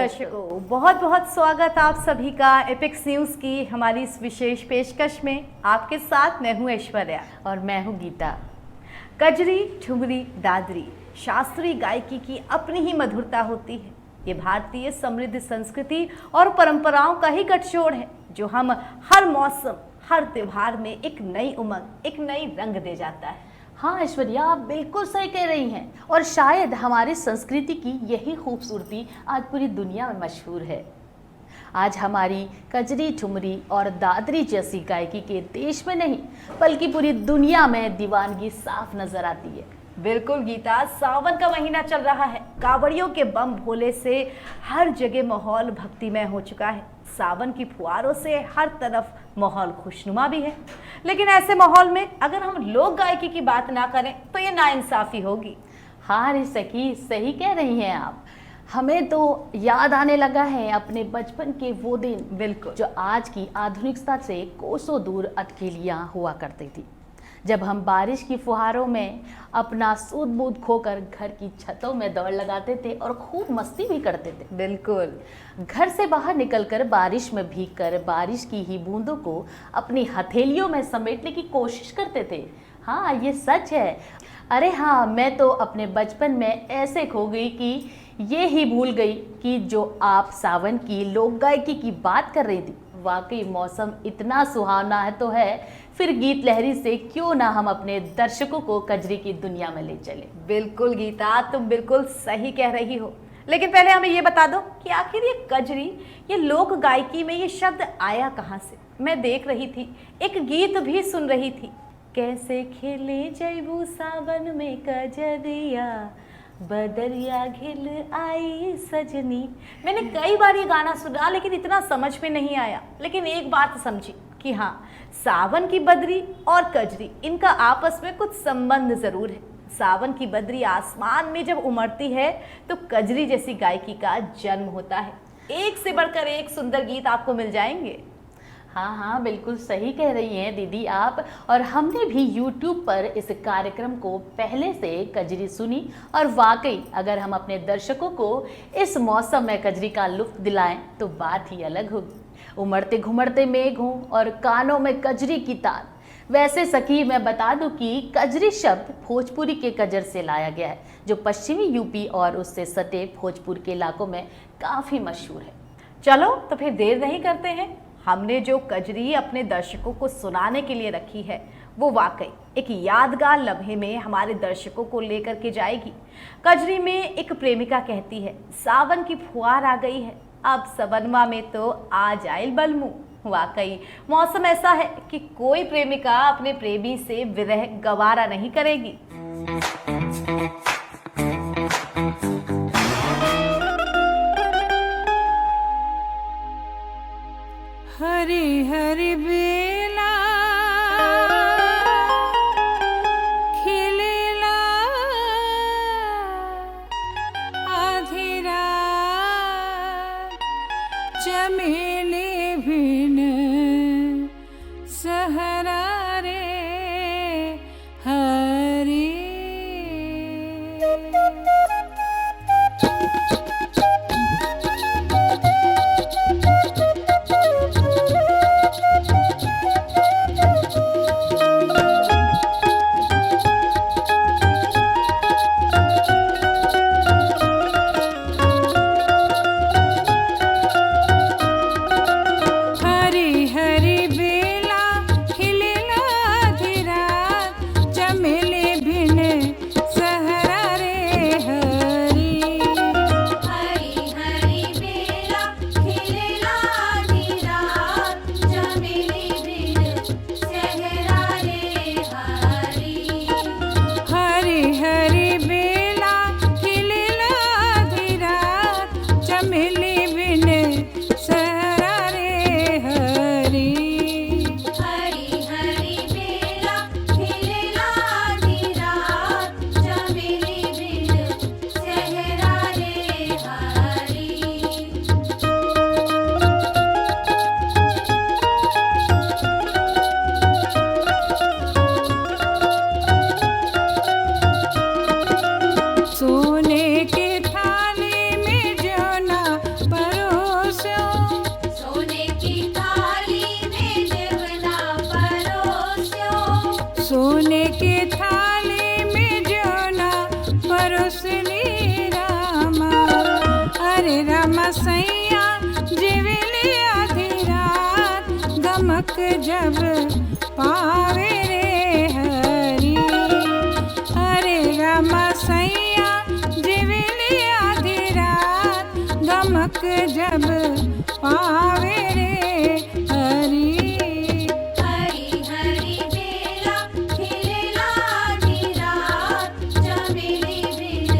दर्शकों, बहुत बहुत स्वागत आप सभी का एपिक्स न्यूज़ की हमारी इस विशेष पेशकश में। आपके साथ मैं हूं ऐश्वर्या और मैं हूं गीता। कजरी, ठुमरी, दादरी शास्त्रीय गायकी की अपनी ही मधुरता होती है। ये भारतीय समृद्ध संस्कृति और परंपराओं का ही गठजोड़ है, जो हम हर मौसम, हर त्योहार में एक नई उमंग, एक नई रंग दे जाता है। हाँ ऐश्वर्या, आप बिल्कुल सही कह रही हैं और शायद हमारी संस्कृति की यही खूबसूरती आज पूरी दुनिया में मशहूर है। आज हमारी कजरी, ठुमरी और दादरी जैसी गायकी के देश में नहीं बल्कि पूरी दुनिया में दीवानगी साफ नजर आती है। बिल्कुल गीता, सावन का महीना चल रहा है। कावड़ियों के बम भोले से हर जगह माहौल भक्तिमय हो चुका है। सावन की फुहारों से हर तरफ माहौल खुशनुमा भी है। लेकिन ऐसे माहौल में अगर हम लोक गायकी की बात ना करें तो ये नाइंसाफी होगी। हाँ रे सखी, सही कह रही हैं आप। हमें तो याद आने लगा है अपने बचपन के वो दिन, बिल्कुल, जो आज की आधुनिकता से कोसों दूर अटकेलियाँ हुआ करती थी। जब हम बारिश की फुहारों में अपना सूद बूद खोकर घर की छतों में दौड़ लगाते थे और खूब मस्ती भी करते थे। बिल्कुल, घर से बाहर निकलकर बारिश में भीगकर बारिश की ही बूंदों को अपनी हथेलियों में समेटने की कोशिश करते थे। हाँ, ये सच है। अरे हाँ, मैं तो अपने बचपन में ऐसे खो गई कि ये ही भूल गई कि जो आप सावन की लोक गायकी की बात कर रही थी, वाकई मौसम इतना सुहावना है तो है, फिर गीत लहरी से क्यों ना हम अपने दर्शकों को कजरी की दुनिया में ले चले। बिल्कुल गीता, तुम बिल्कुल सही कह रही हो। लेकिन पहले हमें ये बता दो कि आखिर ये कजरी, ये लोक गायकी में ये शब्द आया कहाँ से। मैं देख रही थी, एक गीत भी सुन रही थी, कैसे खेले जैबू सावन में कजरिया, बदरिया घिल आई सजनी। मैंने कई बार ये गाना सुना लेकिन इतना समझ में नहीं आया। लेकिन एक बात समझी कि हाँ, सावन की बदरी और कजरी, इनका आपस में कुछ संबंध जरूर है। सावन की बदरी आसमान में जब उमड़ती है तो कजरी जैसी गायकी का जन्म होता है। एक से बढ़कर एक सुंदर गीत आपको मिल जाएंगे। हाँ हाँ, बिल्कुल सही कह रही हैं दीदी आप। और हमने भी YouTube पर इस कार्यक्रम को पहले से कजरी सुनी और वाकई अगर हम अपने दर्शकों को इस मौसम में कजरी का लुत्फ दिलाएं तो बात ही अलग होगी। उमड़ते घुमड़ते मेघ हों और कानों में कजरी की तार। वैसे सखी, मैं बता दूं कि कजरी शब्द भोजपुरी के कजर से लाया गया है, जो पश्चिमी यूपी और उससे सटे भोजपुर के इलाकों में काफ़ी मशहूर है। चलो तो फिर देर नहीं करते हैं। हमने जो कजरी अपने दर्शकों को सुनाने के लिए रखी है, वो वाकई एक यादगार लम्हे में हमारे दर्शकों को लेकर के जाएगी। कजरी में एक प्रेमिका कहती है, सावन की फुहार आ गई है, अब सबनमा में तो आ जाए बलमू। वाकई मौसम ऐसा है कि कोई प्रेमिका अपने प्रेमी से विरह गवारा नहीं करेगी। हरी हरी बेला खिलेला आधी रात, चमेली बिन सहरा रे हरी। सोने के थाली में जोना परोसली रामा। अरे रामा सैया जीवली आधी रात, गमक जब पावे रे हरी। अरे रामा सैया जीवली आधी रात, गमक जब पावे रे हरी। हरी हरी बेला खिलेला आधी रात, चमेली बिन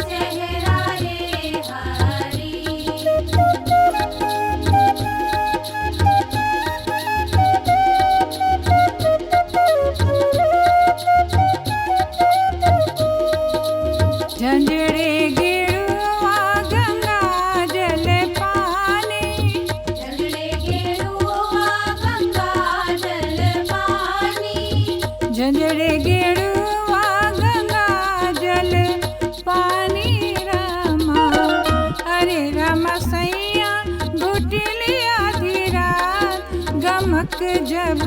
सेहरा रे हरी। झंझरे गिरुआ गंगा जल पानी, झगड़े गेरुआ गंगा जल पानी। झंझरे गिरुआ गंगा जल पानी रामा। अरे रामा सैया घुटली आधी रात, गमक जब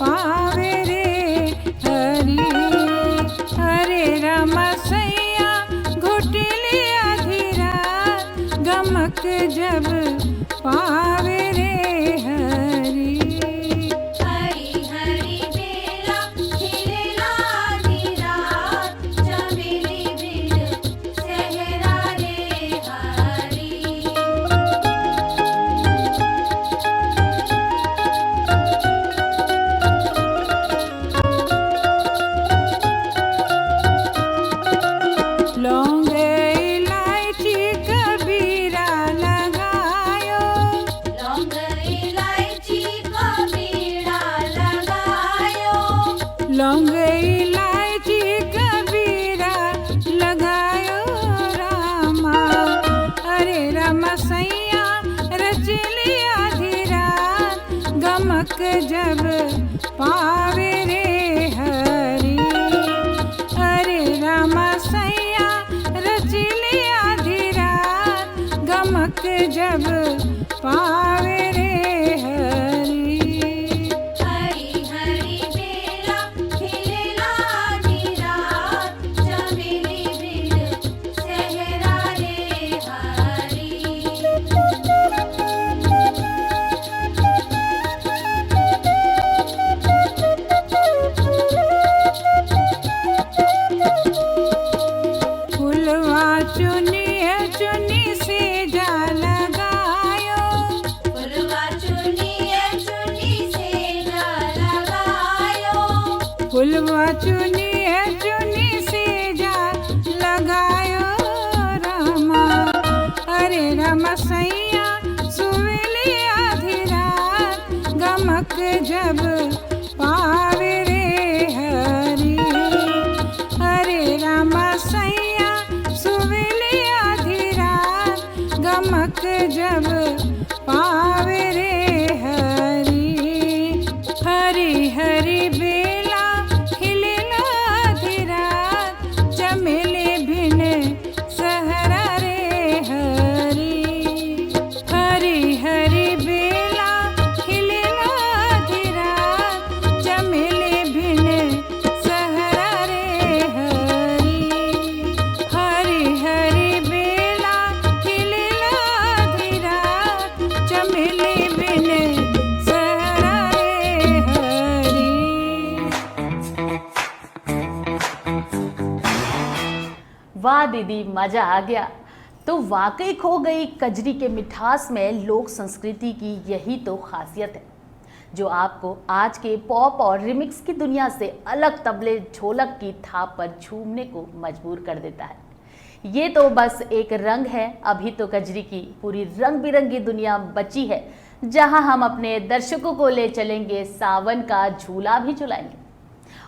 पावे रे हरी। अरे रामा सैया घुटली आधी रात, गमक जब पावे रे हरी। हरी हरी बेला खिलेला आधी रात, चमेली बिन सेहरा रे हरी। लौंग इलायची कबीरा लगायो, लौंग इलायची का बीड़ा लगायो। लौंग इलायची कबीरा लगायो रामा। अरे रामा सैया रचली आधी रात, गमक जब पावे रे हरी। अरे रामा सैया रचली आधी रात, गमक जब पावे रे हरी। हरी हरी बेला खिलेला आधी रात, चमेली बिन सेहरा रे हरी। फुलवा चुनी चुनी से जा लगायो, फुलवा चुनी से जा लगायो। फुलवा चुनी चुनी से जा लगायो रामा। अरे रामा सैया सुवली आधी रात, गमक जब पावे रे हरी। अरे रामा सैया सुवली आधी रात, गमक जब पावे रे हरी। हरी हरी बेला खिलेला आधी रात, चमेली बिन सहरा रे हरी। हरी हरी बेला खिलेला आधी रात, चमेली बिन सहरा रे हरी। हरी हरी बेला खिलेला आधी रात, चमेली बिन सहरा रे हरी। वाह दीदी, मजा आ गया। तो वाकई खो गई कजरी के मिठास में लोक संस्कृति की यही तो खासियत है, जो आपको आज के पॉप और रिमिक्स की दुनिया से अलग तबले ढोलक की थाप पर झूमने को मजबूर कर देता है। ये तो बस एक रंग है, अभी तो कजरी की पूरी रंग बिरंगी दुनिया बची है, जहां हम अपने दर्शकों को ले चलेंगे, सावन का झूला भी झुलाएंगे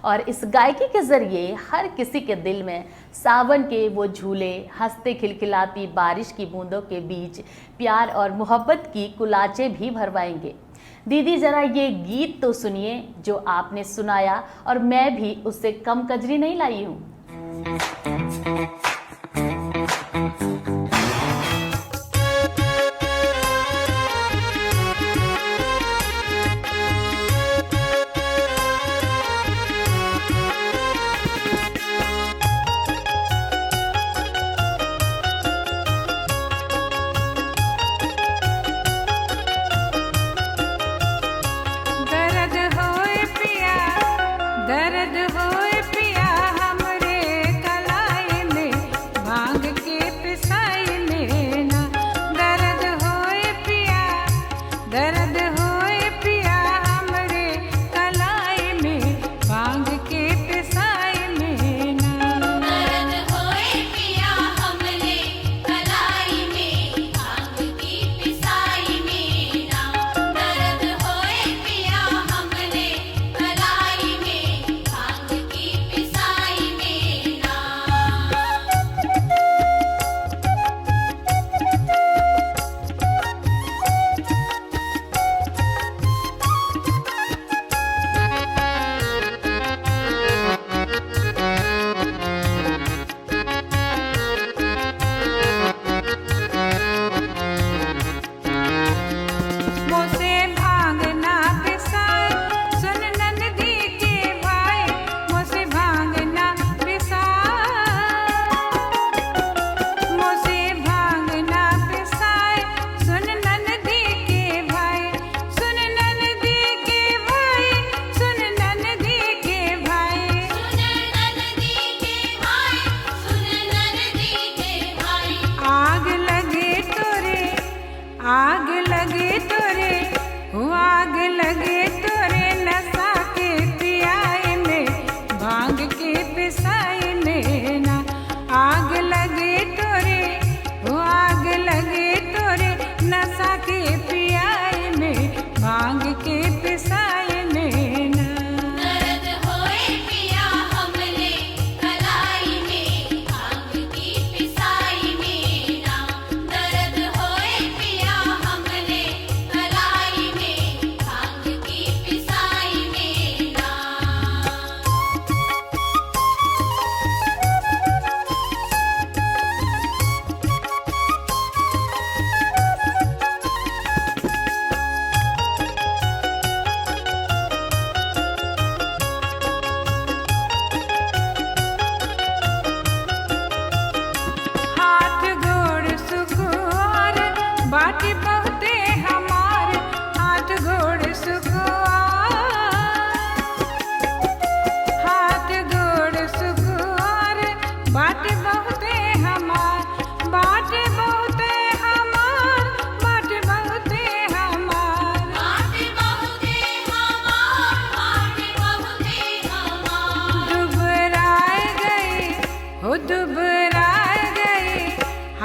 और इस गायकी के जरिए हर किसी के दिल में सावन के वो झूले, हंसते खिलखिलाती बारिश की बूंदों के बीच प्यार और मोहब्बत की कुलाचे भी भरवाएंगे। दीदी जरा ये गीत तो सुनिए जो आपने सुनाया, और मैं भी उससे कम कजरी नहीं लाई हूँ।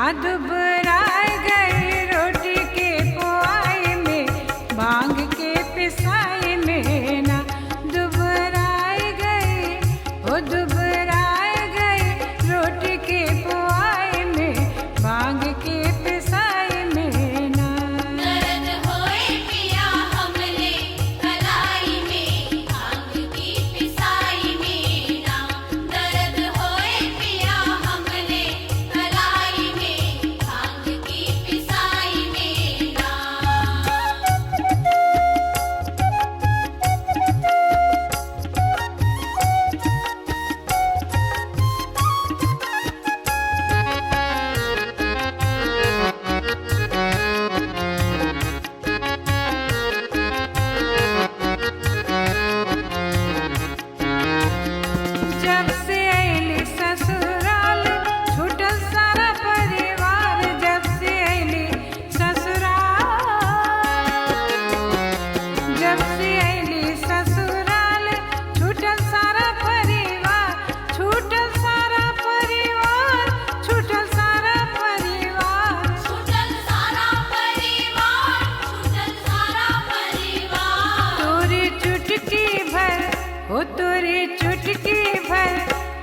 हाँ दुबराए गई रोटी के पुआई में, भांग के पिसाई में ना दुबराए गई, ओ दुबराए गई रोटी के पुआई में, भांग के पिसाई में ना। दर्द होए पिया हमने कलाई में, भांग की पिसाई में ना। दर्द होए पिया हमने कलाई में, भांग की पिसाई में ना। जब से अली ससुराल छूटल सारा परिवार, जब से अली ससुराल, जब से अली ससुराल छूटल सारा परिवार, छूटल सारा परिवार, छूटल सारा परिवार। छूटल सारा परिवार, छूटल सारा परिवार। तोरी चुटकी भर, हो तोरी चुटकी भर,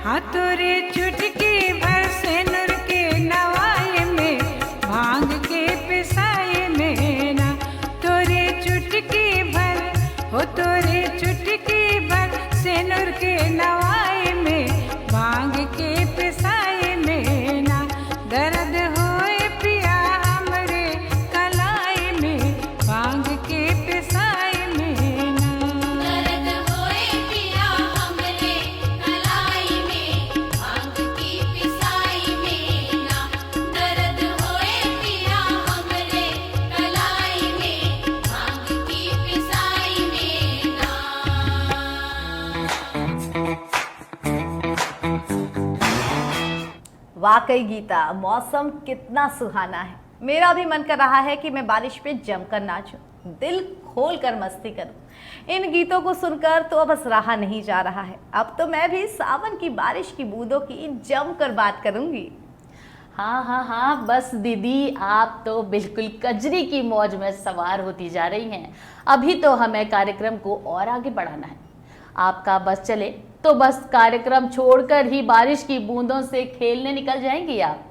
हाँ तोरी चुटकी भर से नूर के नवाई में, भांग के पिसाई में ना। तोरी चुटकी भर, हो तोरी चुटकी भर से नूर के नवाई में, भांग के पिसाई में ना। दर्द होए पिया हमरे कलाई में, भांग के पिसाई में ना। दर्द होए पिया हमने कलाई में, भांग की पिसाई में ना। दर्द होए पिया हमने कलाई में, भांग की पिसाई में ना। वाकई गीता, मौसम कितना सुहाना है। मेरा भी मन कर रहा है कि मैं बारिश पे जमकर नाचूं, दिल खोल कर मस्ती करूं। इन गीतों को सुनकर तो अब बस रहा नहीं जा रहा है। अब तो मैं भी सावन की बारिश की बूंदों की जमकर बात करूंगी। हाँ हाँ हाँ, बस दीदी आप तो बिल्कुल कजरी की मौज में सवार होती जा रही हैं। अभी तो हमें कार्यक्रम को और आगे बढ़ाना है। आपका बस चले तो बस कार्यक्रम छोड़कर ही बारिश की बूंदों से खेलने निकल जाएंगी आप।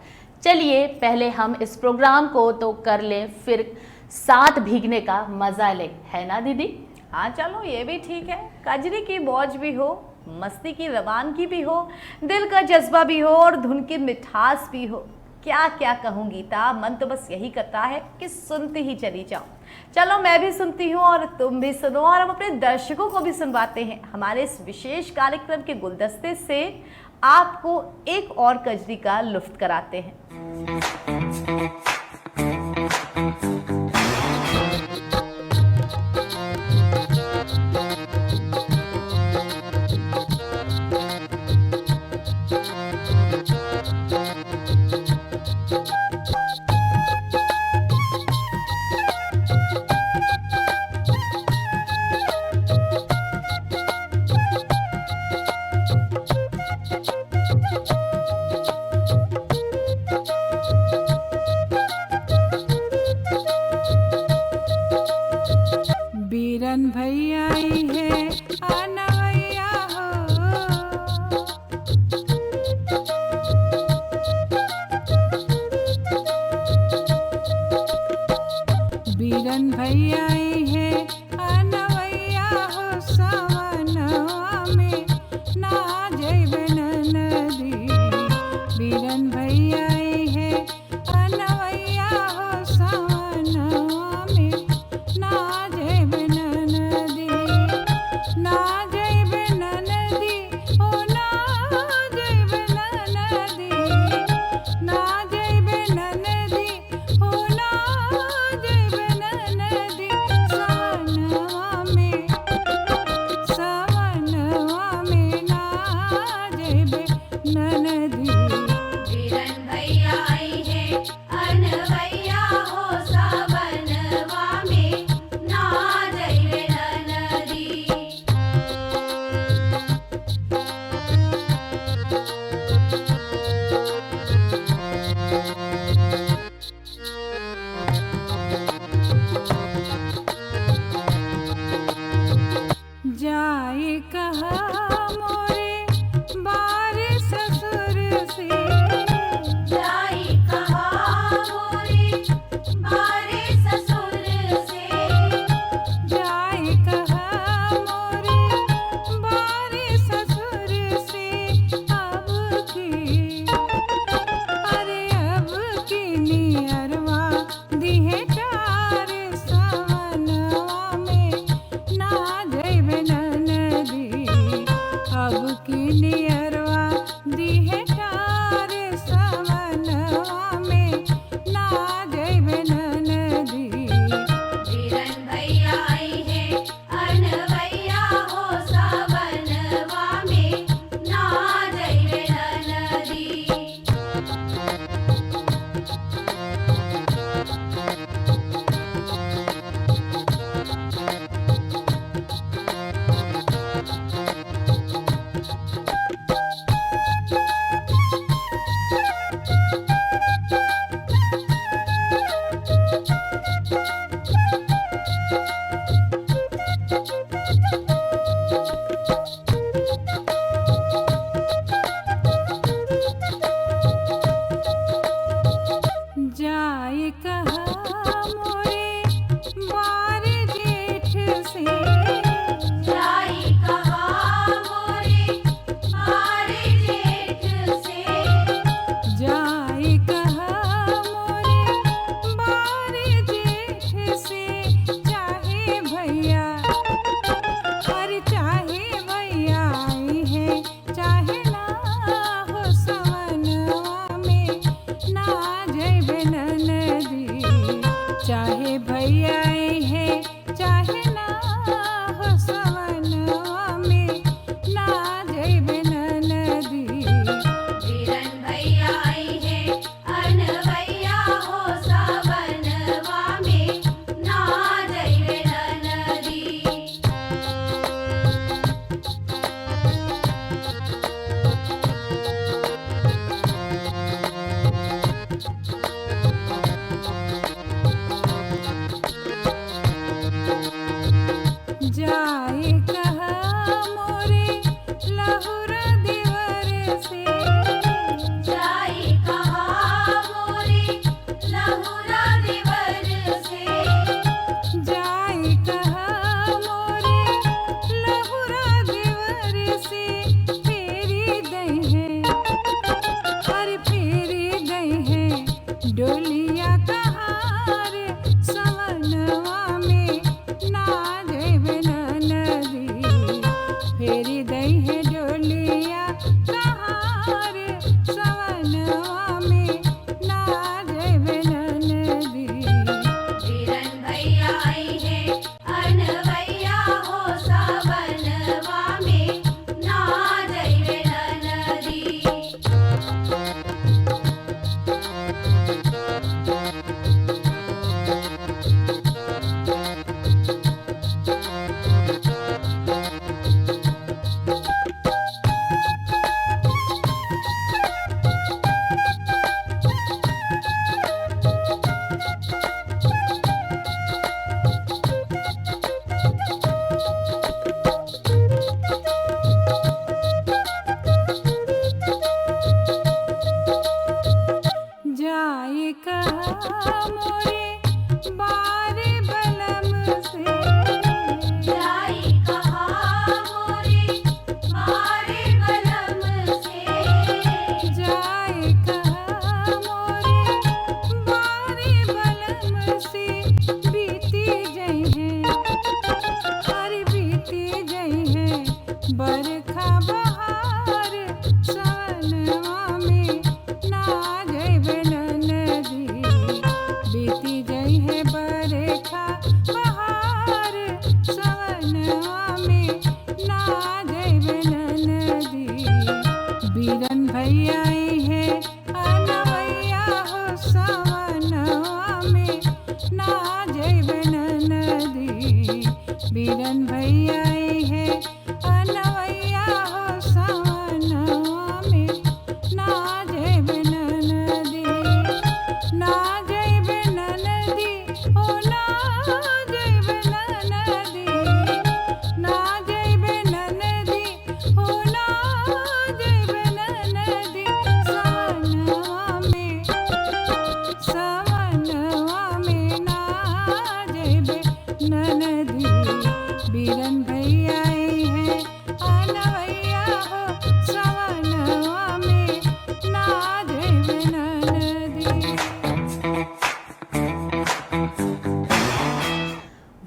चलिए पहले हम इस प्रोग्राम को तो कर लें, फिर साथ भीगने का मजा लें, है ना दीदी? हाँ चलो, ये भी ठीक है। कजरी की मौज भी हो, मस्ती की रवानगी भी हो, दिल का जज्बा भी हो और धुन की मिठास भी हो। क्या क्या कहूँ गीता, मन तो बस यही करता है कि सुनती ही चली जाऊँ। चलो मैं भी सुनती हूँ और तुम भी सुनो, और हम अपने दर्शकों को भी सुनवाते हैं हमारे इस विशेष कार्यक्रम के गुलदस्ते से। आपको एक और कजरी का लुत्फ कराते हैं। बीरन भैया आई है अनवैया हो, बीरन भैया आई है अनवैया हो, सवनवा में ना जइबे नदी। बीरन भैया आई है अनवैया हो, सवनवा में ना जइबे नदी, ना जइबे जाए कहा मोरे लहुरा देवर से जाई कहा मोरे लहुरा देवर से जाए कहा मोरे लहुरा देवर से फेरी गए हैं अरे फेरी गए हैं डोलिया कहार सवनवा में ना जेबे नदी फेरी गई है डोलिया कहार सवनवा में ना जेबे नदी बीरन भैया आई है अनवैया हो सावनवा में ना जइबे नदी जाए कहा मोरे बारे बलम से जाई कहा मोरे मारे बलम से जाए कहा मोरे बारे बलम से बीती गई हैं अरे बीती गई हैं बरखा बहार सवनवा में ना जइबे नदी बीती गई है बरखा बहार सवनवा में ना जइबे नदी बीरन भैया आई है अनवैया हो सवनवा में ना जइबे नदी बीरन भैया आई है अनवैया हो सवनवा में ना जइबे नदी ना जइबे नदी ओ ना जइबे नदी ना जइबे नदी ओ ना जइबे नदी सवनवा में ना जइबे नदी बीरन भैया आई है अनवैया हो सवनवा में ना जइबे नदी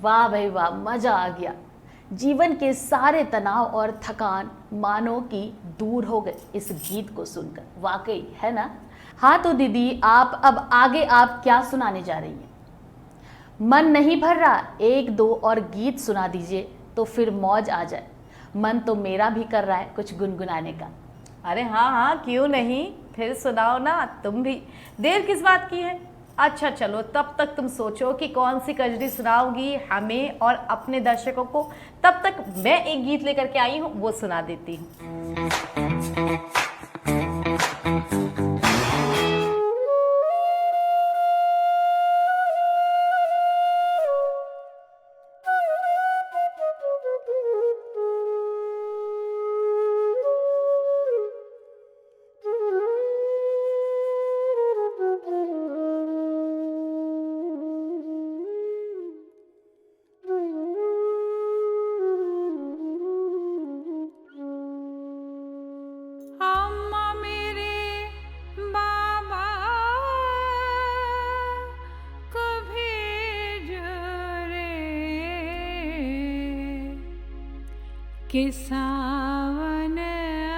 वाह भाई वाह, मजा आ गया। जीवन के सारे तनाव और थकान मानो कि दूर हो गए इस गीत को सुनकर, वाकई है ना। हाँ तो दीदी, आप अब आगे आप क्या सुनाने जा रही हैं? मन नहीं भर रहा, एक दो और गीत सुना दीजिए तो फिर मौज आ जाए। मन तो मेरा भी कर रहा है कुछ गुनगुनाने का। अरे हाँ हाँ, क्यों नहीं, फिर सुनाओ ना तुम भी, देर किस बात की है। अच्छा चलो, तब तक तुम सोचो कि कौन सी कजरी सुनाओगी हमें और अपने दर्शकों को। तब तक मैं एक गीत लेकर के आई हूँ, वो सुना देती हूँ। अम्मा मेरे बाबा को भेजो रे कि सावन आया।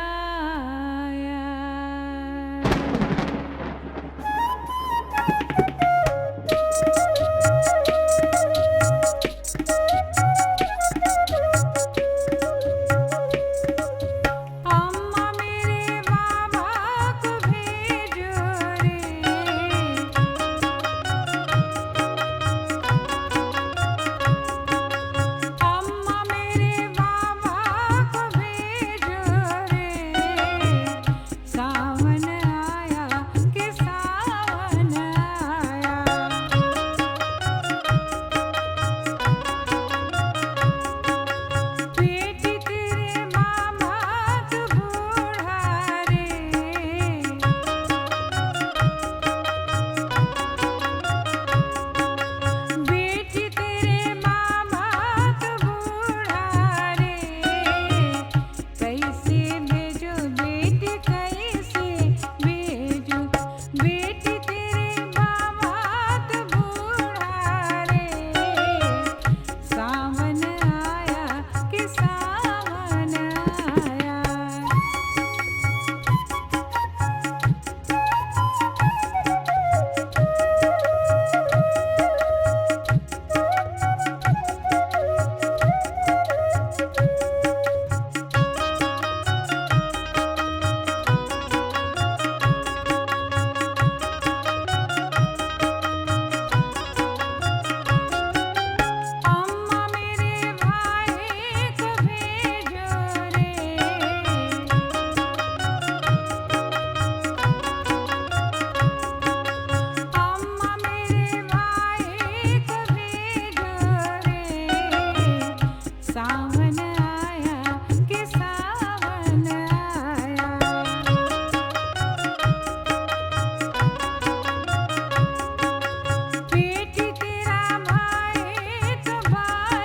अम्मा मेरे बाबा को भेजो रे अम्मा मेरे बाबा को भेजो शाम